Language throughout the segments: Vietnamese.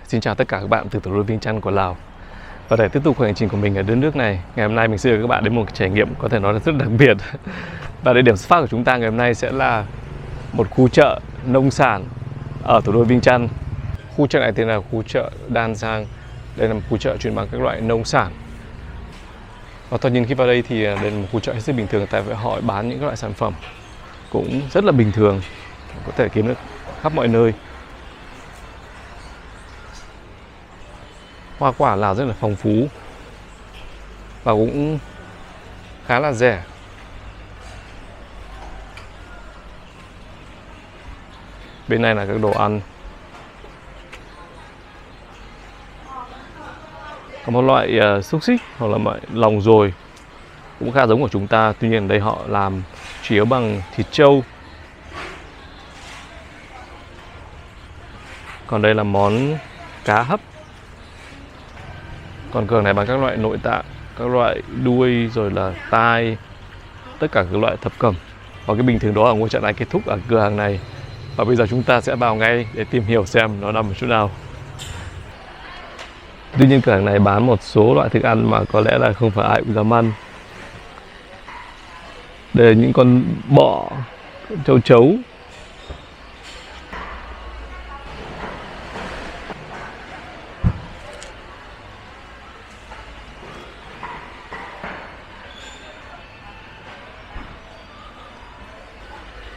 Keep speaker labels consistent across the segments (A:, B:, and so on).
A: Xin chào tất cả các bạn từ thủ đô Viêng Chăn của Lào. Và để tiếp tục hành trình của mình ở đất nước này, ngày hôm nay mình sẽ đưa các bạn đến một trải nghiệm có thể nói là rất đặc biệt. Và địa điểm xuất phát của chúng ta ngày hôm nay sẽ là một khu chợ nông sản ở thủ đô Viêng Chăn. Khu chợ này tên là khu chợ Đan Giang. Đây là một khu chợ chuyên bán các loại nông sản. Và tất nhiên khi vào đây thì đây là một khu chợ hết sức bình thường, tại vì họ bán những các loại sản phẩm cũng rất là bình thường, có thể kiếm được khắp mọi nơi. Hoa quả Lào rất là phong phú và cũng khá là rẻ. Bên này là các đồ ăn. Có một loại xúc xích hoặc là loại lòng dồi cũng khá giống của chúng ta, tuy nhiên ở đây họ làm chủ yếu bằng thịt trâu. Còn đây là món cá hấp. Còn cửa này bán các loại nội tạng, các loại đuôi rồi là tai, tất cả các loại thập cẩm. Và cái bình thường đó ở ngôi chợ này kết thúc ở cửa hàng này. Và bây giờ chúng ta sẽ vào ngay để tìm hiểu xem nó nằm ở chỗ nào. Tuy nhiên cửa hàng này bán một số loại thức ăn mà có lẽ là không phải ai cũng dám ăn. Đây là những con bọ, châu chấu.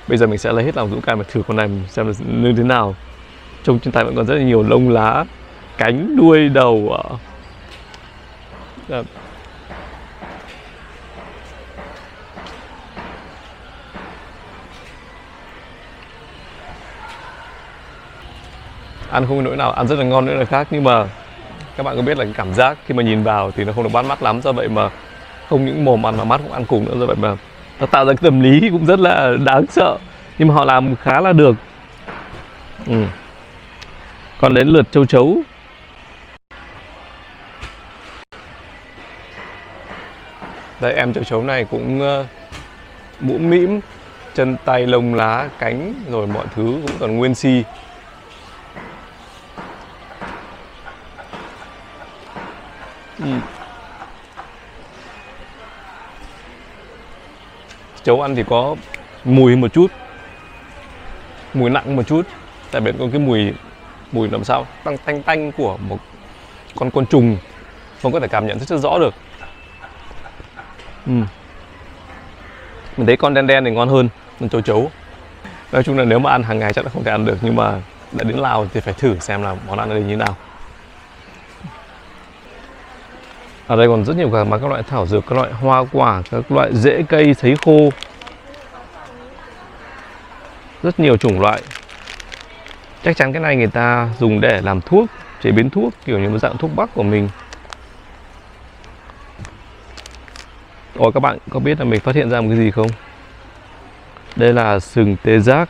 A: Bây giờ mình sẽ lấy hết lòng dũng cảm để thử con này xem là như thế nào. Trông trên tay vẫn còn rất là nhiều lông lá, cánh, đuôi, đầu. Ăn không có nỗi nào, ăn rất là ngon nữa là khác. Nhưng mà các bạn có biết là cái cảm giác khi mà nhìn vào thì nó không được bắt mắt lắm. Do vậy mà không những mồm ăn mà mắt cũng ăn cùng nữa. Do vậy mà nó tạo ra cái tâm lý cũng rất là đáng sợ. Nhưng mà họ làm khá là được. Còn đến lượt châu chấu. Đây, em châu chấu này cũng mũm mĩm, chân tay lông lá, cánh rồi mọi thứ cũng còn nguyên si. Chấu ăn thì có mùi một chút, mùi nặng một chút, tại vì có cái mùi làm sao tanh tanh của một con côn trùng, không có thể cảm nhận rất rõ được. Mình thấy con đen đen này ngon hơn con châu chấu. Nói chung là nếu mà ăn hàng ngày chắc là không thể ăn được, nhưng mà đã đến Lào thì phải thử xem là món ăn ở đây như thế nào. Ở đây còn rất nhiều cả các loại thảo dược, các loại hoa quả, các loại rễ cây sấy khô. Rất nhiều chủng loại. Chắc chắn cái này người ta dùng để làm thuốc, chế biến thuốc, kiểu như một dạng thuốc bắc của mình. Ôi, các bạn có biết là mình phát hiện ra một cái gì không? Đây là sừng tê giác.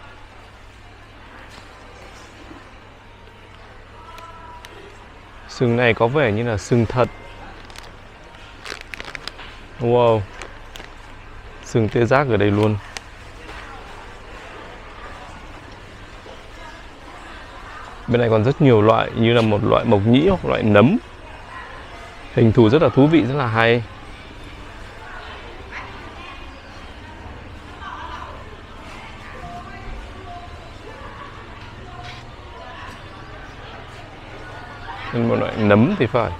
A: Sừng này có vẻ như là sừng thật. Wow, sừng tê giác ở đây luôn. Bên này còn rất nhiều loại, như là một loại mộc nhĩ hoặc loại nấm. Hình thù rất là thú vị, rất là hay. Một loại nấm thì phải.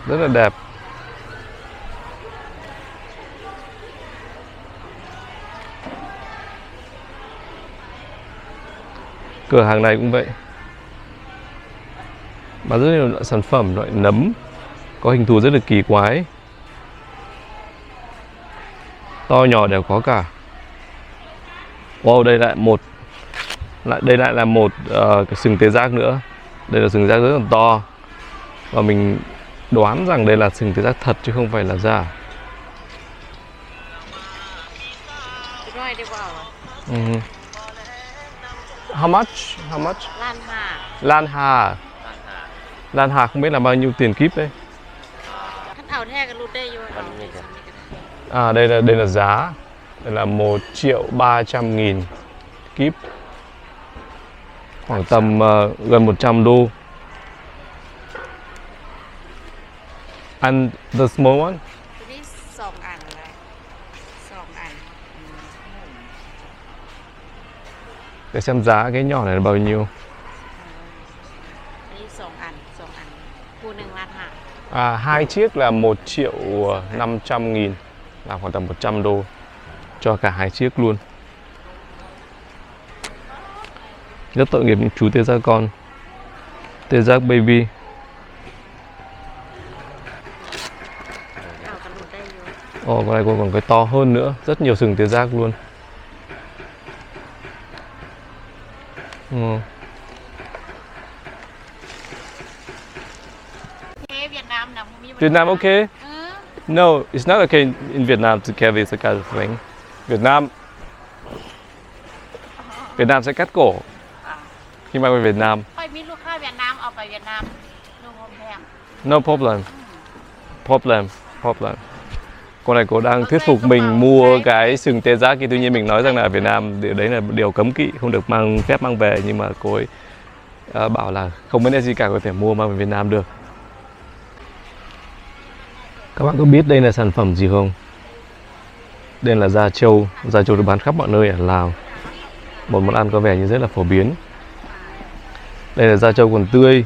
A: Rất là đẹp. Cửa hàng này cũng vậy, bán rất nhiều loại sản phẩm, loại nấm có hình thù rất là kỳ quái, to nhỏ đều có cả. Wow, đây lại là một cái sừng tê giác nữa. Đây là sừng tê giác rất là to, và mình đoán rằng đây là sừng tê giác thật chứ không phải là giả. How much? Lan Hà. Lan Hà không biết là bao nhiêu tiền kíp đấy. Đây là giá. Đây là 1.300.000 kíp. khoảng tầm gần 100 đô. And the small one?
B: ตัวนี้2 อันเลย2 อัน
A: Để xem giá cái nhỏ này là bao nhiêu.
B: อันนี้2 อัน2 อันคู่1 ล้าน
A: Hai chiếc là 1.500.000, là khoảng tầm 100 đô cho cả hai chiếc luôn. Rất tội nghiệp những chú tê giác con, tê giác baby.
B: 5เอากระดูกได้อยู่
A: Ồ, con này còn cái to hơn nữa, rất nhiều sừng tê giác luôn. Ừ.
B: เวียดนามนะบ่มี
A: Vietnam okay?
B: เออ
A: No, it's not okay in Vietnam to carry this kind of thing. Việt Nam sẽ cắt cổ
B: อ่ะ
A: khi mang về Việt Nam.
B: ค่อยมีลูกค้าเวียดนามเอาไปเวียดนามดูโฮมแพง
A: No problem. Problem. Con này cô đang thuyết phục mình mua cái sừng tê giác, tuy nhiên mình nói rằng là ở Việt Nam đấy là điều cấm kỵ, không được phép mang về, nhưng mà cô ấy bảo là không vấn đề gì cả, có thể mua mang về Việt Nam được. Các bạn có biết đây là sản phẩm gì không? Đây là da trâu được bán khắp mọi nơi ở Lào. Một món ăn có vẻ như rất là phổ biến. Đây là da trâu còn tươi.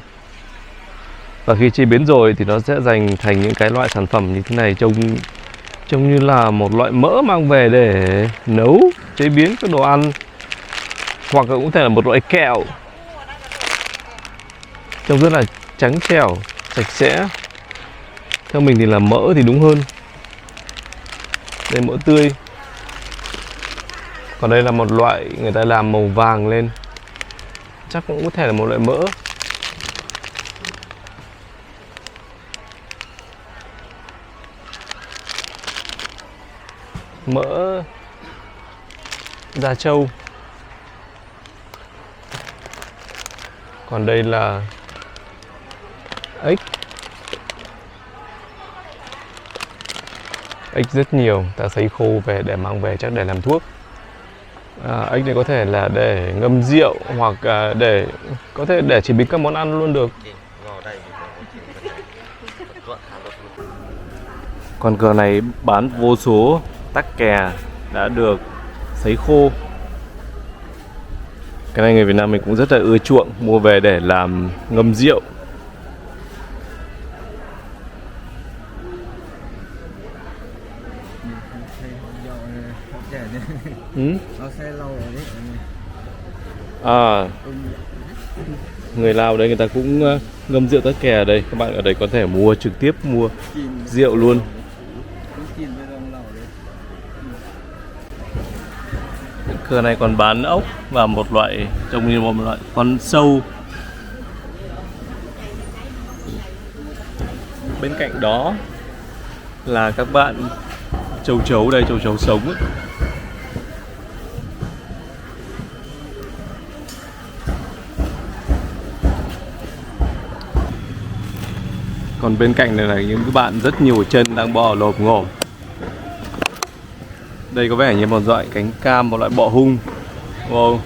A: Và khi chế biến rồi thì nó sẽ dành thành những cái loại sản phẩm như thế này, trông như là một loại mỡ mang về để nấu, chế biến các đồ ăn. Hoặc cũng có thể là một loại kẹo. Trông rất là trắng trẻo, sạch sẽ. Theo mình thì là mỡ thì đúng hơn. Đây mỡ tươi. Còn đây là một loại người ta làm màu vàng lên, chắc cũng có thể là một loại mỡ. Mỡ da trâu. Còn đây là ếch. Ếch rất nhiều, ta sấy khô về để mang về chắc để làm thuốc. Ếch này có thể là để ngâm rượu hoặc để có thể để chế biến các món ăn luôn được. Con cờ này bán vô số tắc kè đã được sấy khô. Cái này người Việt Nam mình cũng rất là ưa chuộng, mua về để làm ngâm rượu. Người Lào đây người ta cũng ngâm rượu tắc kè ở đây. Các bạn ở đây có thể mua trực tiếp mua rượu luôn. Cửa này còn bán ốc và một loại trông như một loại con sâu. Bên cạnh đó là các bạn châu chấu đây, châu chấu sống ấy. Còn bên cạnh này là những các bạn rất nhiều chân đang bò lồm ngồm. Đây có vẻ như một loại cánh cam, một loại bọ hung. Wow.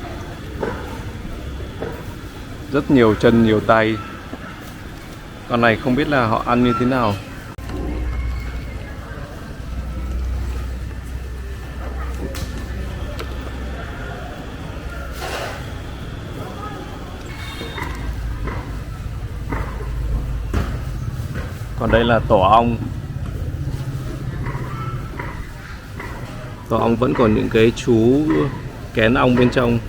A: Rất nhiều chân, nhiều tay. Con này không biết là họ ăn như thế nào. Còn đây là tổ ong. Tổ ong vẫn còn những cái chú kén ong bên trong.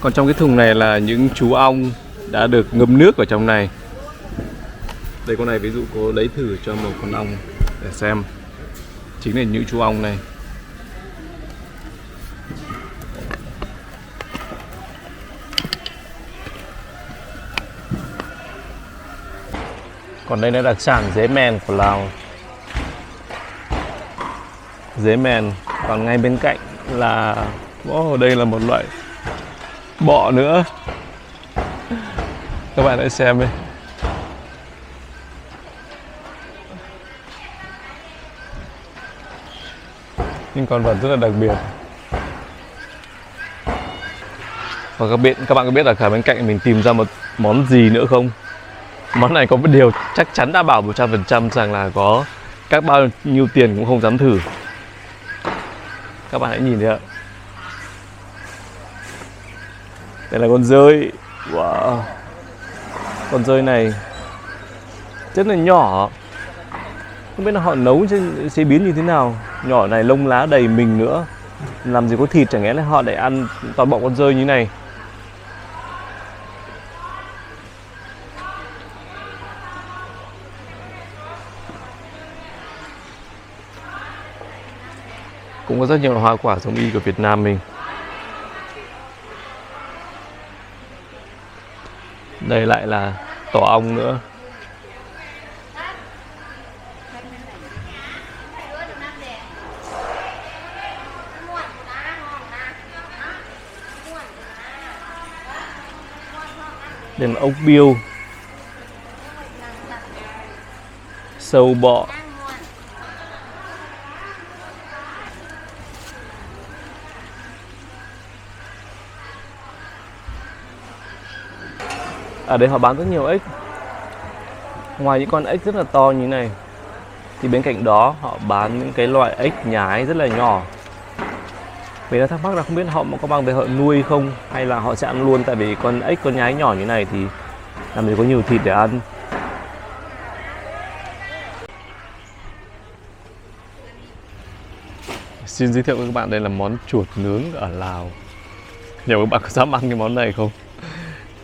A: Còn trong cái thùng này là những chú ong đã được ngâm nước ở trong này. Đây con này ví dụ cô lấy thử cho một con ong để xem. Chính là những chú ong này. Còn đây là đặc sản dế mèn của Lào. Dế mèn. Còn ngay bên cạnh là đây là một loại bọ nữa. Các bạn hãy xem đi. những con vật rất là đặc biệt. Và các bạn có biết là cả bên cạnh mình tìm ra một món gì nữa không? Món này có một điều chắc chắn đã bảo 100% rằng là có các bao nhiêu tiền cũng không dám thử. Các bạn hãy nhìn thấy ạ. Đây là con dơi. Wow. Con dơi này rất là nhỏ. Không biết là họ nấu chế biến như thế nào. Nhỏ này lông lá đầy mình nữa. Làm gì có thịt, chẳng lẽ là họ để ăn toàn bộ con dơi như này. Cũng có rất nhiều hoa quả giống y của Việt Nam mình. Đây lại là tổ ong nữa. Đây là ốc biêu, sâu bọ. Ở đây họ bán rất nhiều ếch. Ngoài những con ếch rất là to như này thì bên cạnh đó họ bán những cái loại ếch nhái rất là nhỏ. Mình đã thắc mắc là không biết họ có mang về họ nuôi không, hay là họ sẽ ăn luôn, tại vì con ếch con nhái nhỏ như này thì làm gì có nhiều thịt để ăn. Xin giới thiệu với các bạn, đây là món chuột nướng ở Lào. Nhiều các bạn có dám ăn cái món này không?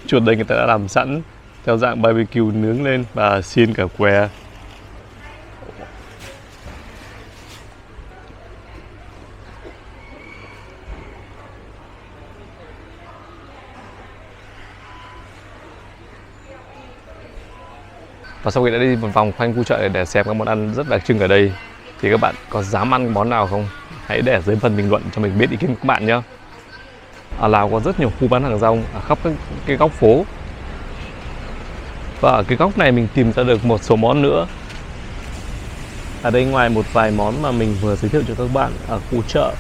A: Chuột đây người ta đã làm sẵn theo dạng barbecue nướng lên và xiên cả què. Và sau khi đã đi một vòng quanh khu chợ để xem các món ăn rất đặc trưng ở đây thì các bạn có dám ăn món nào không? Hãy để dưới phần bình luận cho mình biết ý kiến của các bạn nhé. Ở Lào có rất nhiều khu bán hàng rong ở khắp các cái góc phố. Và ở cái góc này mình tìm ra được một số món nữa. Ở đây ngoài một vài món mà mình vừa giới thiệu cho các bạn ở khu chợ,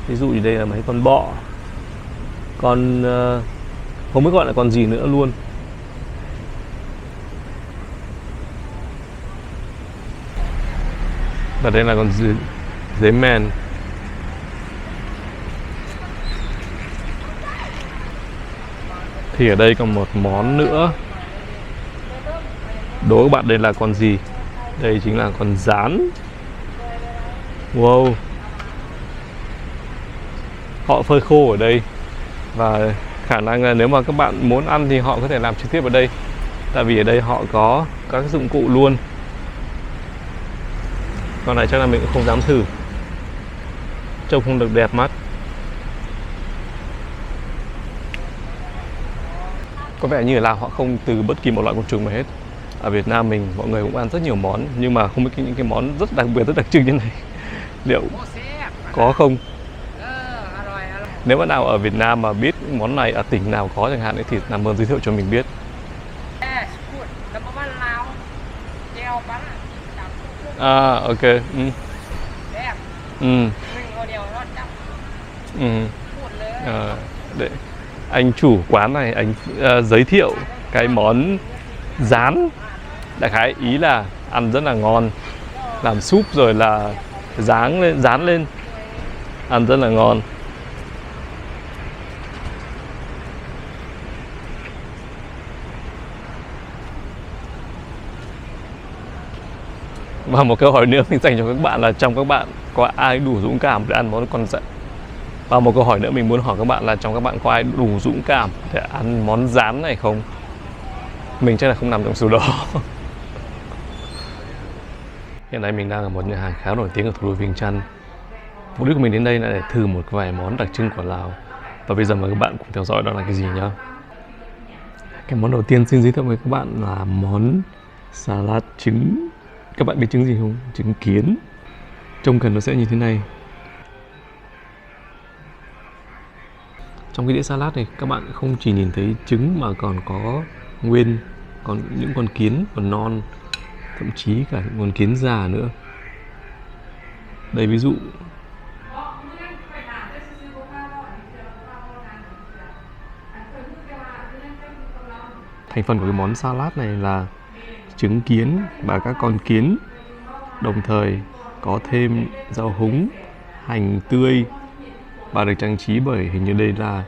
A: ví dụ như đây là mấy con bọ, con không biết gọi là con gì nữa luôn. Và đây là con dế mèn. Thì ở đây còn một món nữa. Đố các bạn đây là con gì? Đây chính là con gián. Wow. Họ phơi khô ở đây. Và khả năng là nếu mà các bạn muốn ăn thì họ có thể làm trực tiếp ở đây. Tại vì ở đây họ có các dụng cụ luôn. Con này chắc là mình cũng không dám thử. Trông không được đẹp mắt. Có vẻ như là họ không từ bất kỳ một loại côn trùng nào hết. Ở Việt Nam mình mọi người cũng ăn rất nhiều món, nhưng mà không biết những cái món rất đặc biệt, rất đặc trưng như này liệu có không. Nếu bạn nào ở Việt Nam mà biết món này ở tỉnh nào có chẳng hạn ấy, thì làm ơn giới thiệu cho mình biết. À, ok. Để anh chủ quán này anh giới thiệu cái món rán. Đại khái ý là ăn rất là ngon, làm súp rồi là rán lên ăn rất là ngon. Và một câu hỏi nữa mình dành cho các bạn là trong các bạn có ai đủ dũng cảm để ăn món con giận? Và một câu hỏi nữa mình muốn hỏi các bạn là trong các bạn có ai đủ dũng cảm để ăn món rán này không? Mình chắc là không nằm trong số đó. Hiện nay mình đang ở một nhà hàng khá nổi tiếng ở thủ đô Viêng Chăn. Mục đích của mình đến đây là để thử một vài món đặc trưng của Lào. Và bây giờ mời các bạn cùng theo dõi đó là cái gì nhá. Cái món đầu tiên xin giới thiệu với các bạn là món salad trứng. Các bạn biết trứng gì không? Trứng kiến. Trông cần nó sẽ như thế này. Trong cái đĩa salad này các bạn không chỉ nhìn thấy trứng mà còn có còn những con kiến còn non, thậm chí cả những con kiến già nữa. Đây ví dụ Thành phần của cái món salad này là trứng kiến và các con kiến, đồng thời có thêm rau húng, hành tươi và được trang trí bởi hình như đây là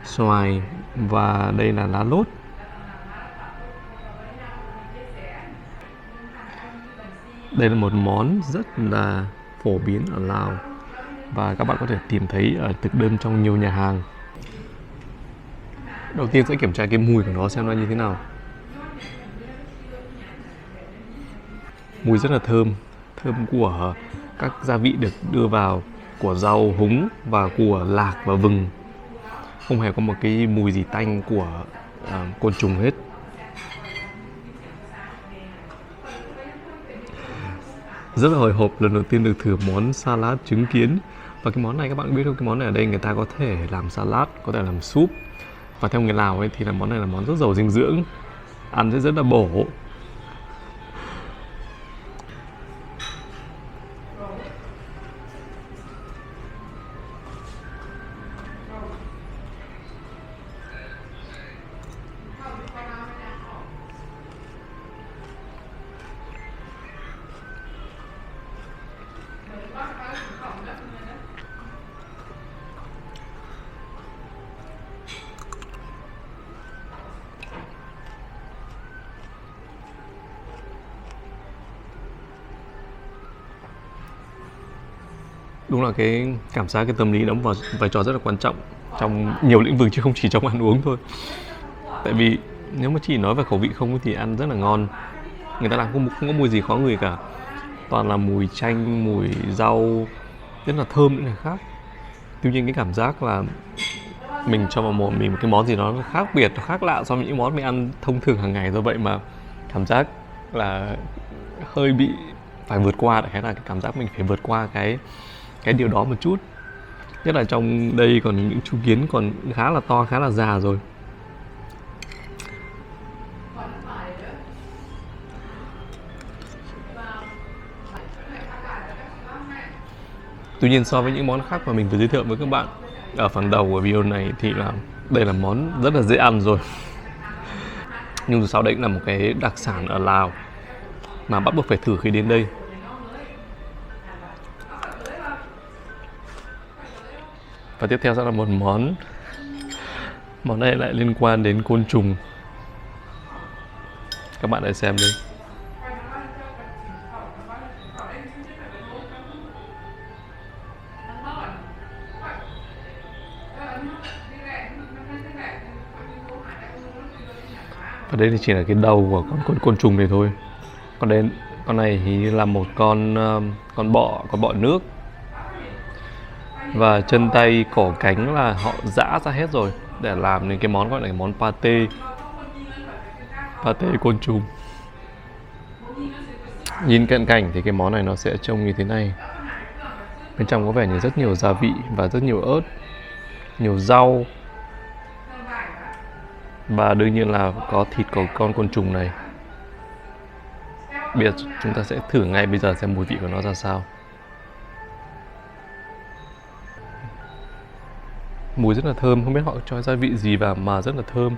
A: xoài và đây là lá lốt. Đây là một món rất là phổ biến ở Lào và các bạn có thể tìm thấy ở thực đơn trong nhiều nhà hàng. Đầu tiên sẽ kiểm tra cái mùi của nó xem nó như thế nào. Mùi rất là thơm, thơm của các gia vị được đưa vào, của rau húng và của lạc và vừng. Không hề có một cái mùi gì tanh của côn trùng hết. Rất là hồi hộp lần đầu tiên được thử món salad trứng kiến. Và cái món này các bạn biết không, cái món này ở đây người ta có thể làm salad, có thể làm súp. Và theo người Lào ấy thì là món này là món rất giàu dinh dưỡng, ăn sẽ rất là bổ. Đúng là cái cảm giác, cái tâm lý đóng vào vai trò rất là quan trọng trong nhiều lĩnh vực chứ không chỉ trong ăn uống thôi. Tại vì nếu mà chỉ nói về khẩu vị không thì ăn rất là ngon. Người ta làm không có mùi gì khó ngửi cả. Toàn là mùi chanh, mùi rau, rất là thơm những người khác. Tuy nhiên cái cảm giác là mình cho vào mồm mình một cái món gì đó nó khác biệt, nó khác lạ so với những món mình ăn thông thường hàng ngày. Do vậy mà cảm giác là hơi bị phải vượt qua, đại khái là cái cảm giác mình phải vượt qua cái điều đó một chút. Nhất là trong đây còn những chú kiến còn khá là to, khá là già rồi. Tuy nhiên so với những món khác mà mình vừa giới thiệu với các bạn ở phần đầu của video này thì là đây là món rất là dễ ăn rồi. Nhưng dù sao đấy cũng là một cái đặc sản ở Lào mà bắt buộc phải thử khi đến đây. Và tiếp theo sẽ là một món này lại liên quan đến côn trùng. Các bạn hãy xem đi. Và đây thì chỉ là cái đầu của con côn trùng này thôi. Còn con này thì là một con bọ nước. Và chân tay, cổ cánh là họ giã ra hết rồi để làm nên cái món gọi là cái món pate côn trùng. Nhìn cận cảnh thì cái món này nó sẽ trông như thế này. Bên trong có vẻ như rất nhiều gia vị và rất nhiều ớt, nhiều rau. Và đương nhiên là có thịt của con côn trùng này. Bây giờ chúng ta sẽ thử ngay bây giờ xem mùi vị của nó ra sao. Mùi rất là thơm, không biết họ cho gia vị gì vào mà rất là thơm.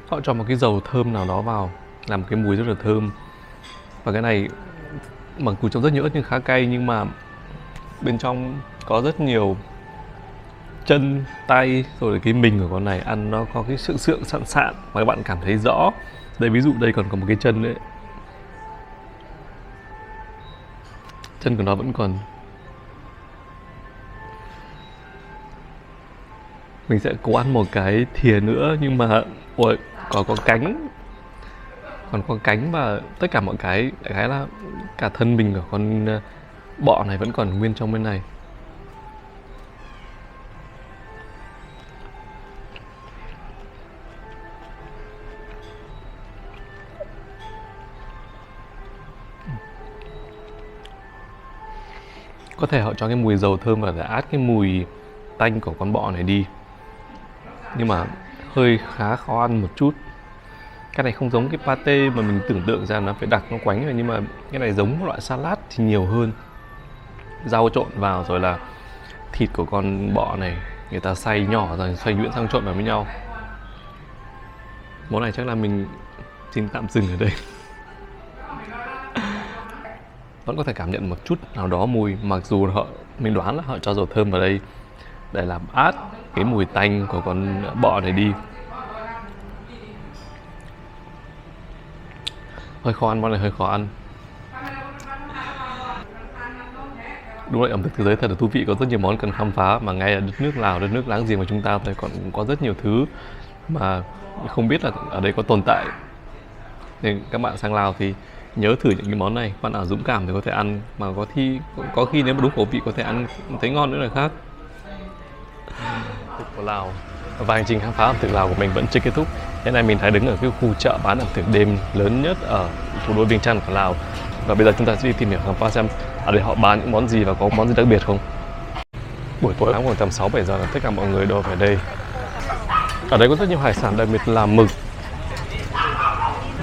A: Họ cho một cái dầu thơm nào đó vào, làm một cái mùi rất là thơm. Và cái này mặc dù trông rất nhiều ớt nhưng khá cay, nhưng mà bên trong có rất nhiều chân, tay, rồi cái mình của con này ăn nó có cái sự sượng sạn sạn mà các bạn cảm thấy rõ. Đây ví dụ đây còn có một cái chân đấy. Chân của nó vẫn còn. Mình sẽ cố ăn một cái thìa nữa nhưng mà ôi, có cánh. Còn có cánh và tất cả mọi cái là cả thân mình của con bọ này vẫn còn nguyên trong bên này. Có thể họ cho cái mùi dầu thơm vào để át cái mùi tanh của con bọ này đi. nhưng mà hơi khá khó ăn một chút. Cái này không giống cái pate mà mình tưởng tượng ra nó phải đặt nó quánh rồi, nhưng mà cái này giống một loại salad thì nhiều hơn. Rau trộn vào rồi là thịt của con bọ này người ta xay nhỏ rồi xay nhuyễn xong trộn vào với nhau. Món này chắc là mình xin tạm dừng ở đây. Vẫn có thể cảm nhận một chút nào đó mùi, mặc dù mình đoán là họ cho dầu thơm vào đây để làm át cái mùi tanh của con bọ này đi. Hơi khó ăn, món này hơi khó ăn. Đúng là ẩm thực thế giới thật là thú vị, có rất nhiều món cần khám phá, mà ngay ở đất nước Lào, đất nước láng giềng của chúng ta thì còn có rất nhiều thứ mà không biết là ở đây có tồn tại. Nên các bạn sang Lào thì nhớ thử những cái món này, bạn nào dũng cảm thì có thể ăn, mà có khi nếu mà đúng khẩu vị có thể ăn thấy ngon nữa là khác. Thực của Lào và hành trình khám phá ẩm thực Lào của mình vẫn chưa kết thúc. Hiện nay mình thấy đứng ở cái khu chợ bán ẩm thực đêm lớn nhất ở thủ đô Viêng Chăn của Lào, và bây giờ chúng ta sẽ đi tìm hiểu khám phá xem ở đây họ bán những món gì và có món gì đặc biệt không. Buổi tối khoảng tầm 6-7 giờ là tất cả mọi người đổ về đây. Ở đây có rất nhiều hải sản, đặc biệt là mực.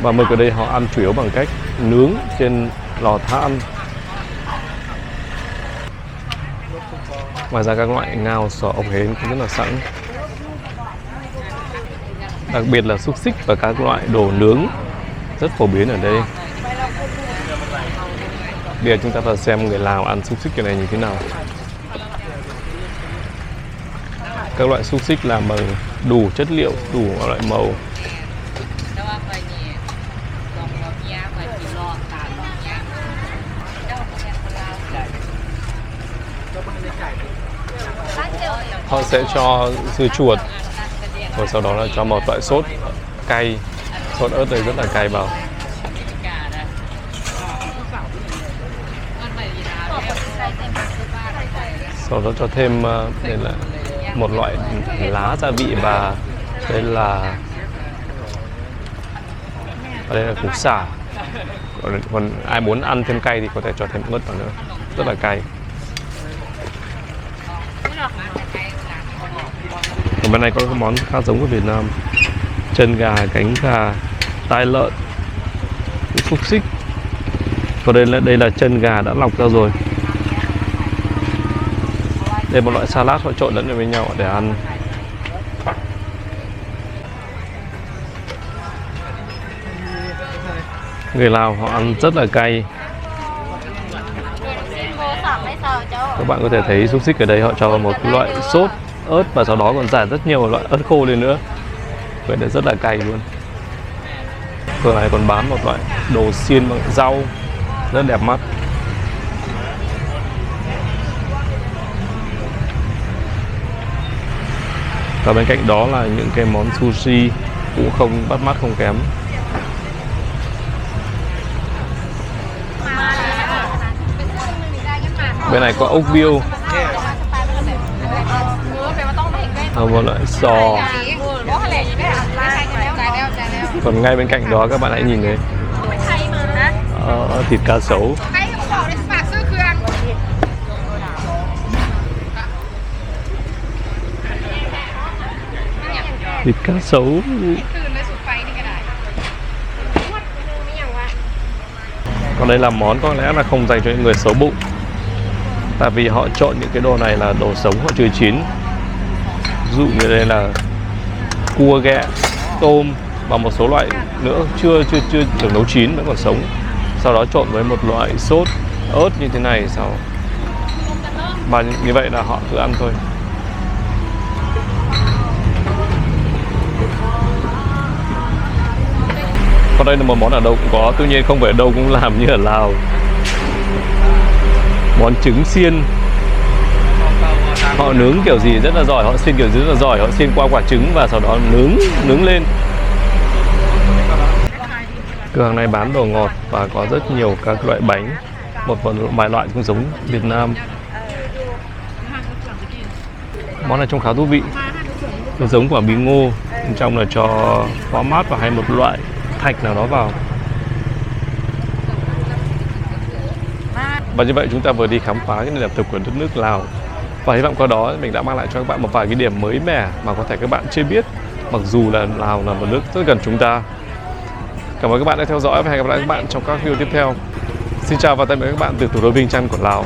A: Và mực ở đây họ ăn chủ yếu bằng cách nướng trên lò than. Ngoài ra các loại ngao, sò, ốc hến cũng rất là sẵn. Đặc biệt là xúc xích và các loại đồ nướng rất phổ biến ở đây. Bây giờ chúng ta vào xem người Lào ăn xúc xích cái này như thế nào. Các loại xúc xích làm bằng đủ chất liệu, đủ loại màu. Họ sẽ cho dưa chuột, rồi sau đó là cho một loại sốt cay, sốt ớt đây rất là cay vào. Sau đó cho thêm đây là một loại lá gia vị, và đây là củ sả. Còn ai muốn ăn thêm cay thì có thể cho thêm ớt vào nữa, rất là cay. Ở bên này có cái món khá giống của Việt Nam: chân gà, cánh gà, tai lợn, xúc xích. Còn đây là chân gà đã lọc ra rồi. Đây là một loại salad họ trộn lẫn với nhau để ăn. Người Lào họ ăn rất là cay. Các bạn có thể thấy xúc xích ở đây họ cho một loại sốt ớt, và sau đó còn rải rất nhiều loại ớt khô lên nữa. Vậy là rất là cay luôn. Cửa này còn bán một loại đồ xiên bằng rau rất đẹp mắt. Và bên cạnh đó là những cái món sushi cũng không bắt mắt, không kém. Bên này có ốc biêu, một loại sò. Còn ngay bên cạnh đó các bạn hãy nhìn thấy thịt cá sấu. Thịt cá sấu. Còn đây là món có lẽ là không dành cho những người xấu bụng, tại vì họ trộn những cái đồ này là đồ sống họ chưa chín. Ví dụ như đây là cua ghẹ, tôm và một số loại nữa chưa được nấu chín, vẫn còn sống. Sau đó trộn với một loại sốt ớt như thế này sau. Và như vậy là họ cứ ăn thôi. Còn đây là một món ở đâu cũng có, tuy nhiên không phải ở đâu cũng làm như ở Lào. Món trứng xiên. Họ nướng kiểu gì rất là giỏi, họ xiên kiểu gì rất là giỏi, họ xiên qua quả trứng và sau đó nướng lên. Cửa hàng này bán đồ ngọt và có rất nhiều các loại bánh, một vài loại cũng giống Việt Nam. Món này trông khá thú vị, nó giống quả bí ngô, bên trong là cho hoa mát và hay một loại thạch nào đó vào. Và như vậy chúng ta vừa đi khám phá cái nền ẩm thực của đất nước Lào. Và hy vọng qua đó mình đã mang lại cho các bạn một vài cái điểm mới mẻ mà có thể các bạn chưa biết, mặc dù là Lào là một nước rất gần chúng ta. Cảm ơn các bạn đã theo dõi và hẹn gặp lại các bạn trong các video tiếp theo. Xin chào và tạm biệt các bạn từ thủ đô Vientiane của Lào.